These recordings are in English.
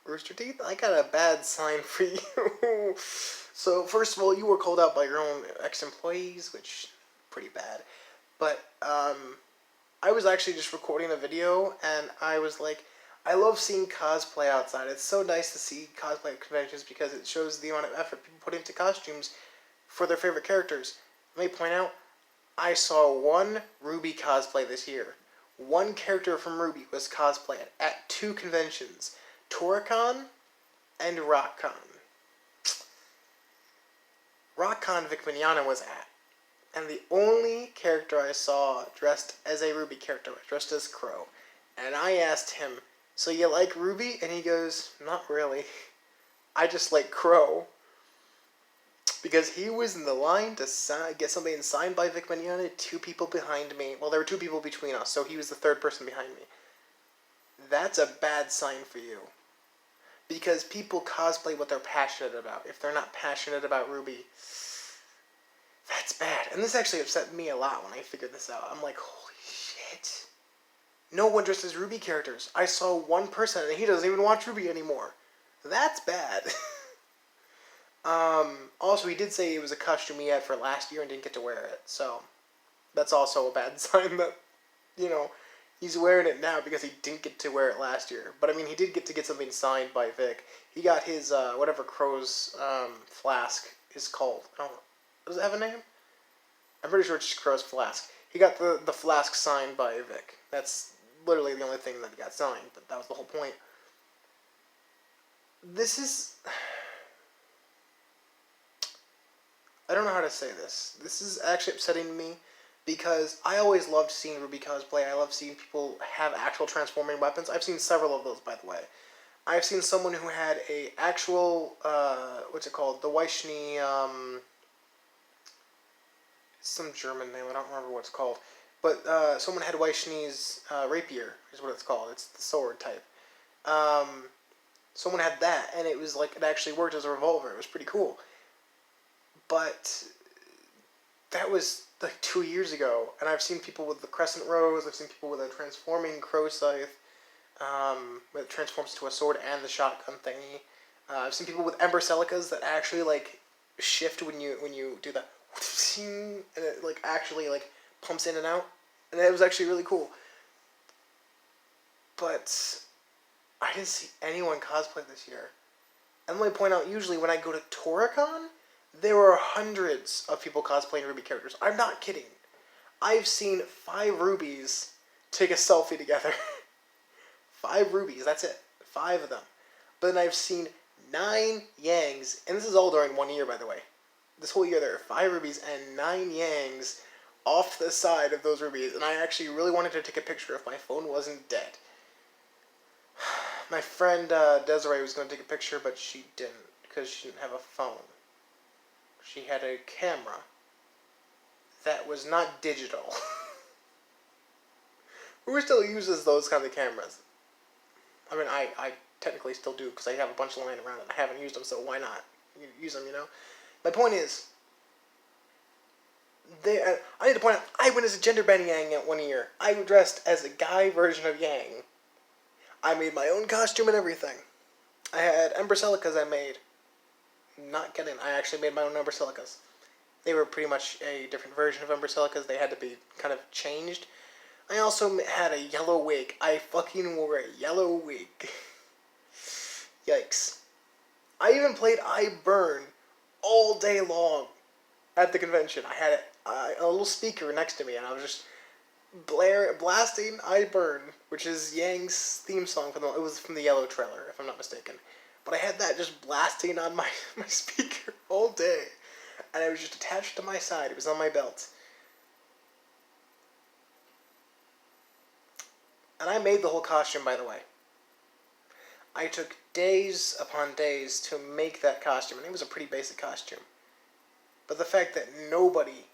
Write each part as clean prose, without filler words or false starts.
Rooster Teeth, I got a bad sign for you. So, first of all, you were called out by your own ex-employees, which, pretty bad. But, I was actually just recording a video, and I was like, I love seeing cosplay outside. It's so nice to see cosplay at conventions because it shows the amount of effort people put into costumes for their favorite characters. Let me point out, I saw one Ruby cosplay this year. One character from Ruby was cosplayed at two conventions, Toricon and RockCon. RockCon Vic Mignogna was at, and the only character I saw dressed as a Ruby character was dressed as Crow. And I asked him, so you like Ruby? And he goes, not really. I just like Crow. Because he was in the line to get something signed by Vic Mignogna, two people behind me. Well, there were two people between us, so he was the third person behind me. That's a bad sign for you. Because people cosplay what they're passionate about. If they're not passionate about Ruby, that's bad. And this actually upset me a lot when I figured this out. I'm like, holy shit. No one dressed as Ruby characters. I saw one person and he doesn't even watch Ruby anymore. That's bad. Also, he did say it was a costume he had for last year and didn't get to wear it. So, that's also a bad sign that, he's wearing it now because he didn't get to wear it last year. But, I mean, he did get to get something signed by Vic. He got his, whatever Crow's, flask is called. I don't know. Does it have a name? I'm pretty sure it's just Crow's flask. He got the flask signed by Vic. That's literally the only thing that he got signed, but that was the whole point. This is... I don't know how to say this. This is actually upsetting me because I always loved seeing Ruby cosplay. I love seeing people have actual transforming weapons. I've seen several of those, by the way. I've seen someone who had a actual, what's it called? The Weichni, some German name. I don't remember what it's called. But someone had Weichni's rapier, is what it's called. It's the sword type. Someone had that, and it was like, it actually worked as a revolver. It was pretty cool. But that was like 2 years ago, and I've seen people with the crescent rose, I've seen people with a transforming crow scythe, where it transforms to a sword and the shotgun thingy. I've seen people with ember celicas that actually like shift when you do that, and it like actually like pumps in and out, and it was actually really cool. But I didn't see anyone cosplay this year. And let me point out, usually when I go to Toricon, there are hundreds of people cosplaying Ruby characters. I'm not kidding. I've seen 5 Rubies take a selfie together. 5 Rubies, that's it. 5 of them. But then I've seen 9 Yangs, and this is all during 1 year, by the way. This whole year there are 5 Rubies and 9 Yangs off the side of those Rubies, and I actually really wanted to take a picture if my phone wasn't dead. My friend Desiree was going to take a picture, but she didn't, because she didn't have a phone. She had a camera that was not digital. Who still uses those kind of cameras? I mean, I technically still do, because I have a bunch lying around and I haven't used them, so why not use them, My point is, I need to point out, I went as a gender-bending Yang at 1 year. I dressed as a guy version of Yang. I made my own costume and everything. I had ember celicas I made. Not kidding, I actually made my own ember celicas. They were pretty much a different version of ember celicas. They had to be kind of changed. I also had a yellow wig. I fucking wore a yellow wig. Yikes. I even played I Burn all day long at the convention. I had a little speaker next to me, and I was just blasting I Burn, which is Yang's theme song. It was from the Yellow trailer, if I'm not mistaken. But I had that just blasting on my speaker all day. And it was just attached to my side. It was on my belt. And I made the whole costume, by the way. I took days upon days to make that costume. And it was a pretty basic costume. But the fact that nobody,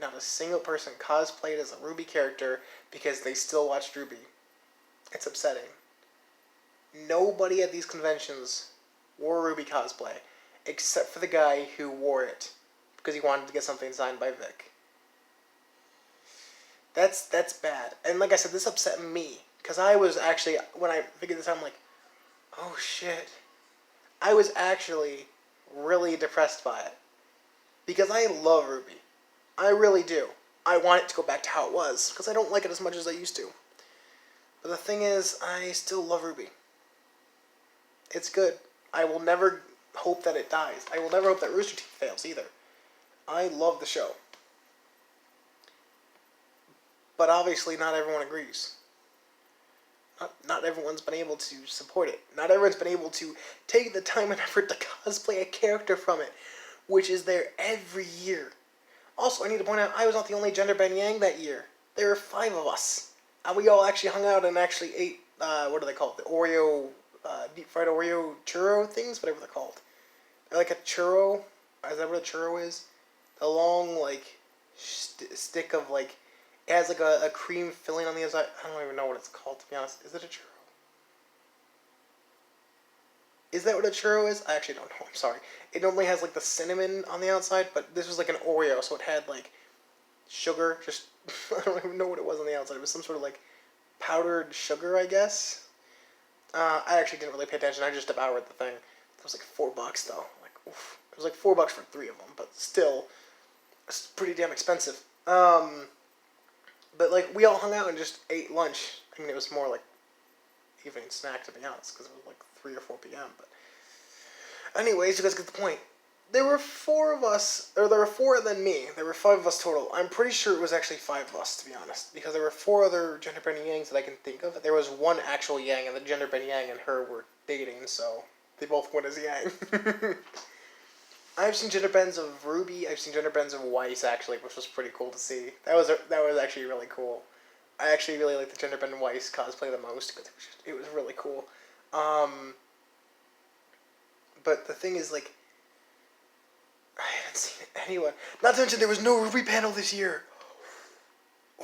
not a single person, cosplayed as a Ruby character because they still watched Ruby, it's upsetting. Nobody at these conventions wore Ruby cosplay, except for the guy who wore it because he wanted to get something signed by Vic. That's bad. And like I said, this upset me because I was actually, when I figured this out, I'm like, Oh shit. I was actually really depressed by it. Because I love Ruby. I really do. I want it to go back to how it was, because I don't like it as much as I used to. But the thing is, I still love Ruby. It's good. I will never hope that it dies. I will never hope that Rooster Teeth fails either. I love the show. But obviously not everyone agrees. Not everyone's been able to support it. Not everyone's been able to take the time and effort to cosplay a character from it, which is there every year. Also, I need to point out, I was not the only gender Ben Yang that year. There were 5 of us. And we all actually hung out and actually ate, what are they called? The Oreo, deep fried Oreo churro things? Whatever they're called. They're like a churro. Is that what a churro is? The long, like, stick of, like, it has like a cream filling on the outside. I don't even know what it's called, to be honest. Is it a churro? Is that what a churro is? I actually don't know. I'm sorry. It normally has like the cinnamon on the outside, but this was like an Oreo, so it had like sugar. Just I don't even know what it was on the outside. It was some sort of like powdered sugar, I guess. I actually didn't really pay attention. I just devoured the thing. It was like $4 though. Like oof. It was like $4 for 3 of them, but still, it's pretty damn expensive. But like we all hung out and just ate lunch. I mean, it was more like evening snack to be honest, because it was like 3 or 4 p.m. But anyways, you guys get the point. There were 4 of us, or there were 4 and then me. There were 5 of us total. I'm pretty sure it was actually 5 of us, to be honest, because there were 4 other gender bending Yangs that I can think of. There was one actual Yang, and the gender bending Yang and her were dating, so they both went as Yang. I've seen gender bends of Ruby. I've seen gender bends of Weiss actually, which was pretty cool to see. That was actually really cool. I actually really like the gender bend Weiss cosplay the most because it was really cool. But the thing is, like, I haven't seen anyone. Not to mention, there was no Ruby panel this year.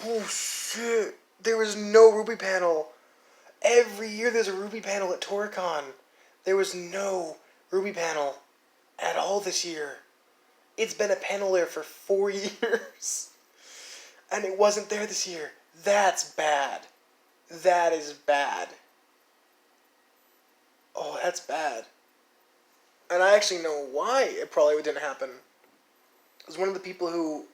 Oh shit! There was no Ruby panel. Every year there's a Ruby panel at Toricon. There was no Ruby panel at all this year. It's been a panel there for 4 years. And it wasn't there this year. That's bad. That is bad. Oh, that's bad. And I actually know why it probably didn't happen. It was one of the people who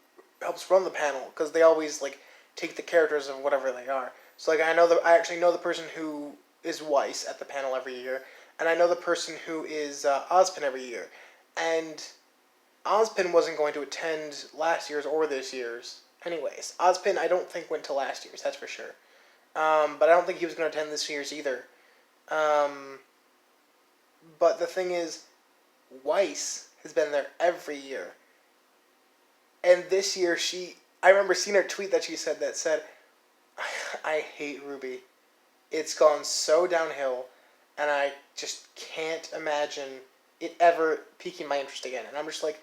helps run the panel, because they always, like, take the characters of whatever they are. So, like, I actually know the person who is Weiss at the panel every year, and I know the person who is Ozpin every year. And Ozpin wasn't going to attend last year's or this year's. Anyways, Ozpin I don't think went to last year's, that's for sure. But I don't think he was going to attend this year's either. But the thing is, Weiss has been there every year. And this year I remember seeing her tweet that she said, I hate Ruby. It's gone so downhill, and I just can't imagine it ever piquing my interest again. And I'm just like,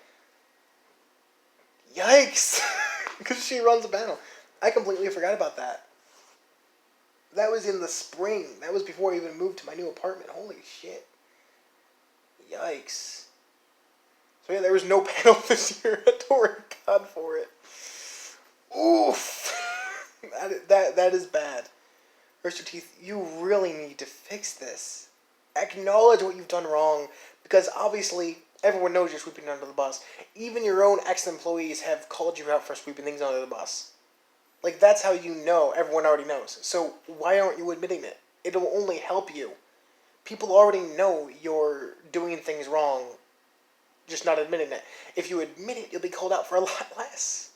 yikes! Because she runs a panel. I completely forgot about that. That was in the spring. That was before I even moved to my new apartment. Holy shit. Yikes. So yeah, there was no panel this year at Toricon for it. Oof. That is bad. Rooster Teeth, you really need to fix this. Acknowledge what you've done wrong, because obviously everyone knows you're sweeping under the bus. Even your own ex-employees have called you out for sweeping things under the bus. Like, that's how you know. Everyone already knows. So why aren't you admitting it? It'll only help you. People already know you're doing things wrong, just not admitting it. If you admit it, you'll be called out for a lot less.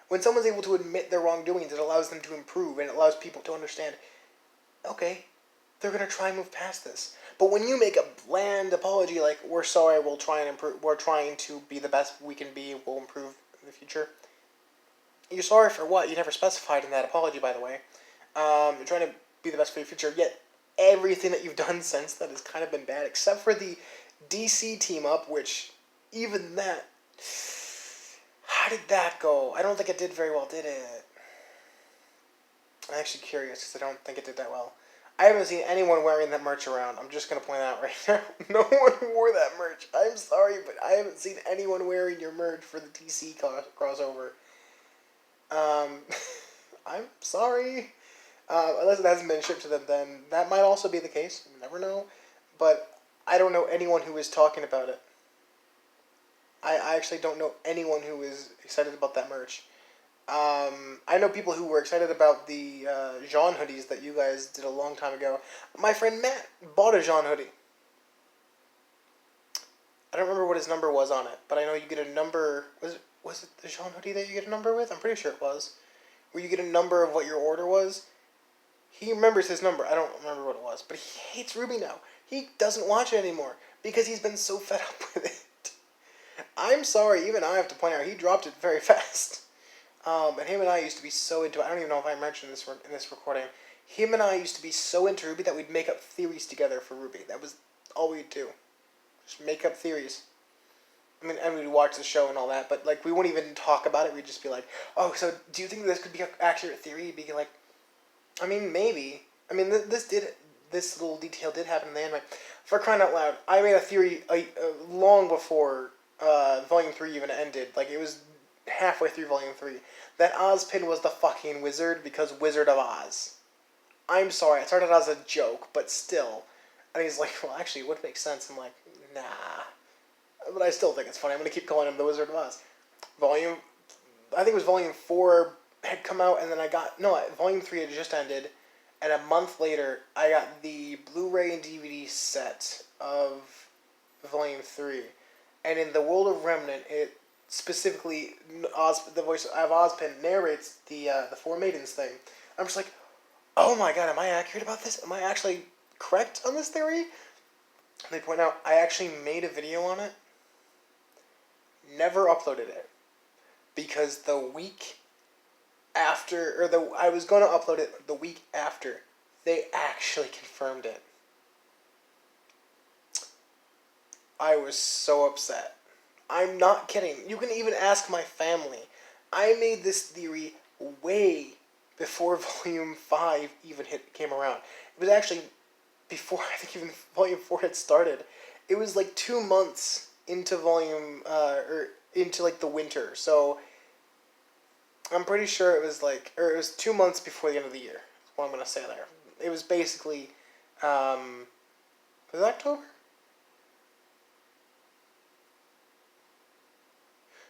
When someone's able to admit their wrongdoings, it allows them to improve, and it allows people to understand, okay, they're going to try and move past this. But when you make a bland apology like, we're sorry, we'll try and improve, we're trying to be the best we can be, we'll improve in the future. You're sorry for what? You never specified in that apology, by the way. You're trying to be the best for your future, yet everything that you've done since that has kind of been bad, except for the DC team-up, which, even that, how did that go? I don't think it did very well, did it? I'm actually curious, because I don't think it did that well. I haven't seen anyone wearing that merch around. I'm just going to point that out right now. No one wore that merch. I'm sorry, but I haven't seen anyone wearing your merch for the DC crossover. I'm sorry. Unless it hasn't been shipped to them, then that might also be the case. You never know. but I don't know anyone who is talking about it. I actually don't know anyone who is excited about that merch. I know people who were excited about the Jean hoodies that you guys did a long time ago. My friend Matt bought a Jean hoodie. I don't remember what his number was on it, but I know you get a number. Was it the Jean hoodie that you get a number with? I'm pretty sure it was. Where you get a number of what your order was. He remembers his number. I don't remember what it was, but he hates Ruby now. He doesn't watch it anymore because he's been so fed up with it. I'm sorry, even I have to point out he dropped it very fast. And him and I used to be so into it. I don't even know if I mentioned this in this recording. Him and I used to be so into Ruby that we'd make up theories together for Ruby. That was all we'd do. Just make up theories. I mean, and we'd watch the show and all that, but like we wouldn't even talk about it. We'd just be like, "Oh, so do you think this could be an accurate theory?" He'd be like, "I mean, maybe. I mean, this little detail did happen in the anime." For crying out loud, I made a theory long before Volume 3 even ended. Like, it was halfway through Volume 3. That Ozpin was the fucking wizard because Wizard of Oz. I'm sorry, it started as a joke, but still. And he's like, well, actually, it would make sense. I'm like, nah. But I still think it's funny. I'm going to keep calling him the Wizard of Oz. I think it was Volume 4 had come out, and then Volume 3 had just ended, and a month later, I got the Blu-ray and DVD set of Volume 3. And in the World of Remnant, it specifically, the voice of Ozpin narrates the Four Maidens thing. I'm just like, oh my god, am I accurate about this? Am I actually correct on this theory? And they point out, I actually made a video on it, never uploaded it, because the week after, I was going to upload it the week after, they actually confirmed it. I was so upset. I'm not kidding. You can even ask my family. I made this theory way before Volume 5 even came around. It was actually before, I think even Volume 4 had started. It was like 2 months into into like the winter. So I'm pretty sure it was it was 2 months before the end of the year. That's what I'm going to say there. It was basically, was it October?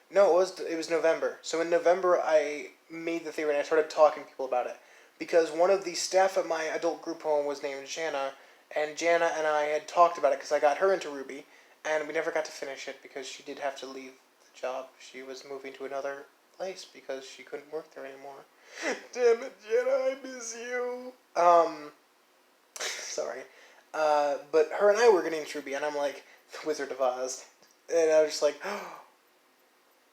No, it was November. So in November, I made the theory and I started talking to people about it. Because one of the staff at my adult group home was named Jana, and Jana and I had talked about it because I got her into Ruby, and we never got to finish it because she did have to leave the job. She was moving to another place because she couldn't work there anymore. Damn it, Jana, I miss you. Sorry. But her and I were getting into Ruby, and I'm like, the Wizard of Oz. And I was just like, oh,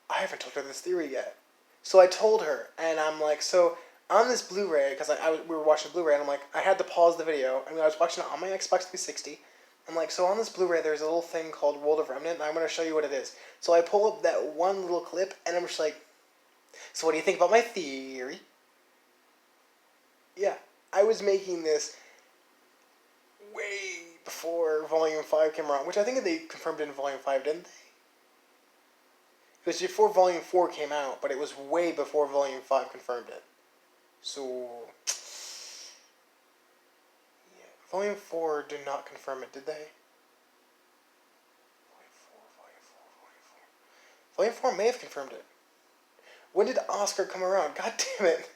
I haven't told her this theory yet. So I told her, and I'm like, so on this Blu-ray, because we were watching Blu-ray, and I'm like, I had to pause the video. I mean, I was watching it on my Xbox 360. I'm like, so on this Blu-ray, there's a little thing called World of Remnant, and I'm going to show you what it is. So I pull up that one little clip, and I'm just like, so what do you think about my theory? Yeah, I was making this way before Volume 5 came around, which I think they confirmed in Volume 5, didn't they? It was before Volume 4 came out, but it was way before Volume 5 confirmed it. So, yeah. Volume 4 did not confirm it, did they? Volume 4 may have confirmed it. When did Oscar come around? God damn it.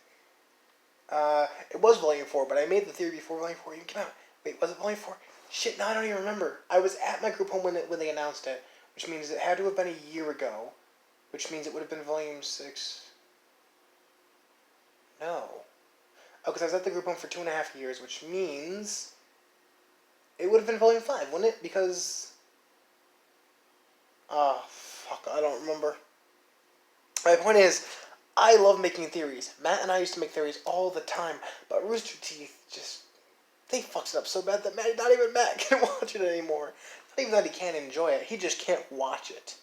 It was Volume 4, but I made the theory before Volume 4 even came out. Wait, was it Volume 4? Shit, no, I don't even remember. I was at my group home when they announced it, which means it had to have been a year ago. Which means it would have been Volume 6. No. Oh, because I was at the group home for 2.5 years, which means it would have been Volume 5, wouldn't it? Because, fuck, I don't remember. My point is, I love making theories. Matt and I used to make theories all the time, but Rooster Teeth just, they fucked it up so bad that not even Matt can watch it anymore. Not even that he can't enjoy it, he just can't watch it.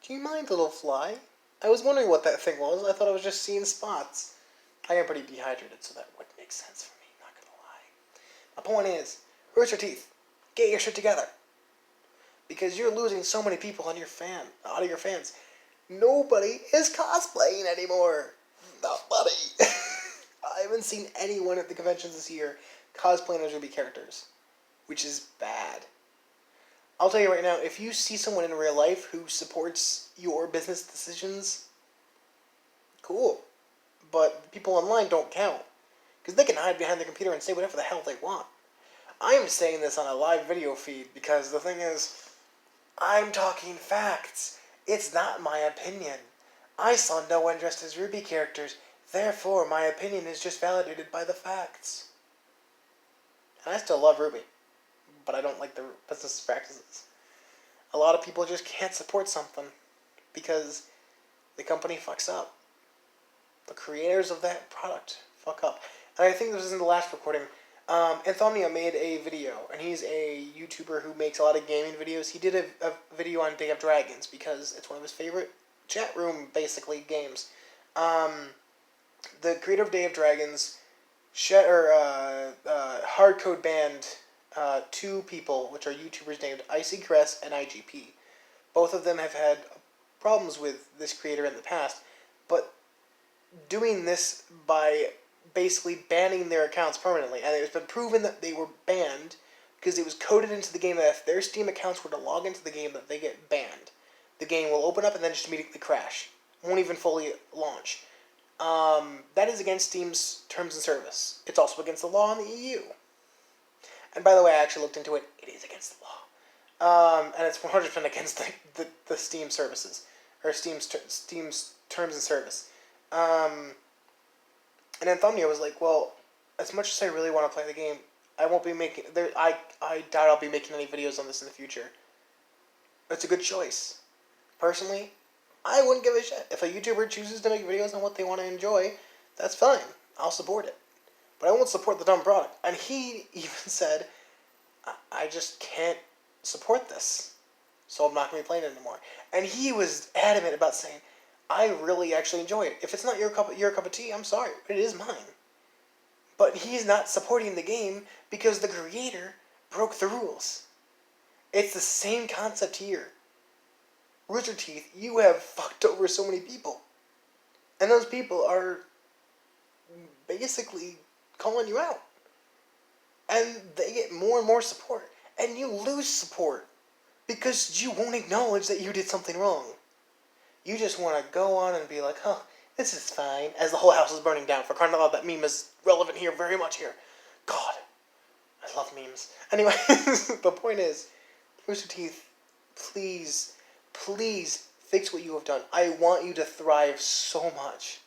Do you mind, little fly? I was wondering what that thing was. I thought I was just seeing spots. I am pretty dehydrated, so that would make sense for me, not gonna lie. My point is, Rooster Teeth, get your shit together. Because you're losing so many people out of your fans. Nobody is cosplaying anymore. Nobody. I haven't seen anyone at the conventions this year cosplaying as Ruby characters, which is bad. I'll tell you right now, if you see someone in real life who supports your business decisions, cool. But the people online don't count. Because they can hide behind the computer and say whatever the hell they want. I am saying this on a live video feed because the thing is, I'm talking facts. It's not my opinion. I saw no one dressed as Ruby characters, therefore my opinion is just validated by the facts. And I still love Ruby, but I don't like the business practices. A lot of people just can't support something because the company fucks up. The creators of that product fuck up. And I think this is in the last recording. Anthomnia made a video, and he's a YouTuber who makes a lot of gaming videos. He did a video on Day of Dragons because it's one of his favorite chat room, basically, games. The creator of Day of Dragons hardcode banned two people, which are YouTubers named Icy Cress and IGP. Both of them have had problems with this creator in the past, but doing this by basically banning their accounts permanently, and it's been proven that they were banned because it was coded into the game that if their Steam accounts were to log into the game, that they get banned. The game will open up and then just immediately crash. Won't even fully launch. That is against Steam's terms and service. It's also against the law in the EU. And by the way, I actually looked into it. It is against the law. And it's 100% against the Steam services, or Steam's terms and service. And Anthomnia was like, well, as much as I really want to play the game, I won't be making... I doubt I'll be making any videos on this in the future. It's a good choice. Personally, I wouldn't give a shit. If a YouTuber chooses to make videos on what they want to enjoy, that's fine. I'll support it. But I won't support the dumb product. And he even said, I just can't support this, so I'm not going to be playing it anymore. And he was adamant about saying, I really actually enjoy it. If it's not your cup of tea, I'm sorry, but it is mine. But he's not supporting the game because the creator broke the rules. It's the same concept here. Rooster Teeth, you have fucked over so many people. And those people are basically calling you out. And they get more and more support. And you lose support because you won't acknowledge that you did something wrong. You just want to go on and be like, huh, this is fine, as the whole house is burning down. For crying out loud, that meme is relevant here, very much here. God, I love memes. Anyway, the point is, Rooster Teeth, please, please fix what you have done. I want you to thrive so much.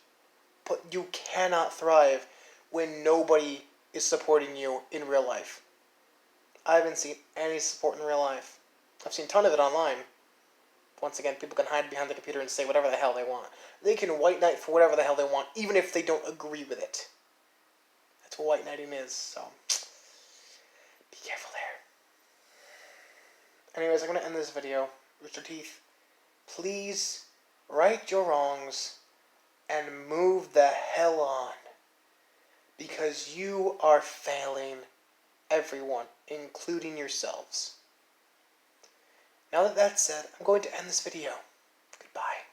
But you cannot thrive when nobody is supporting you in real life. I haven't seen any support in real life. I've seen a ton of it online. Once again, people can hide behind the computer and say whatever the hell they want. They can white knight for whatever the hell they want, even if they don't agree with it. That's what white knighting is, so be careful there. Anyways, I'm going to end this video. Rooster Teeth, please right your wrongs and move the hell on. Because you are failing everyone, including yourselves. Now that that's said, I'm going to end this video. Goodbye.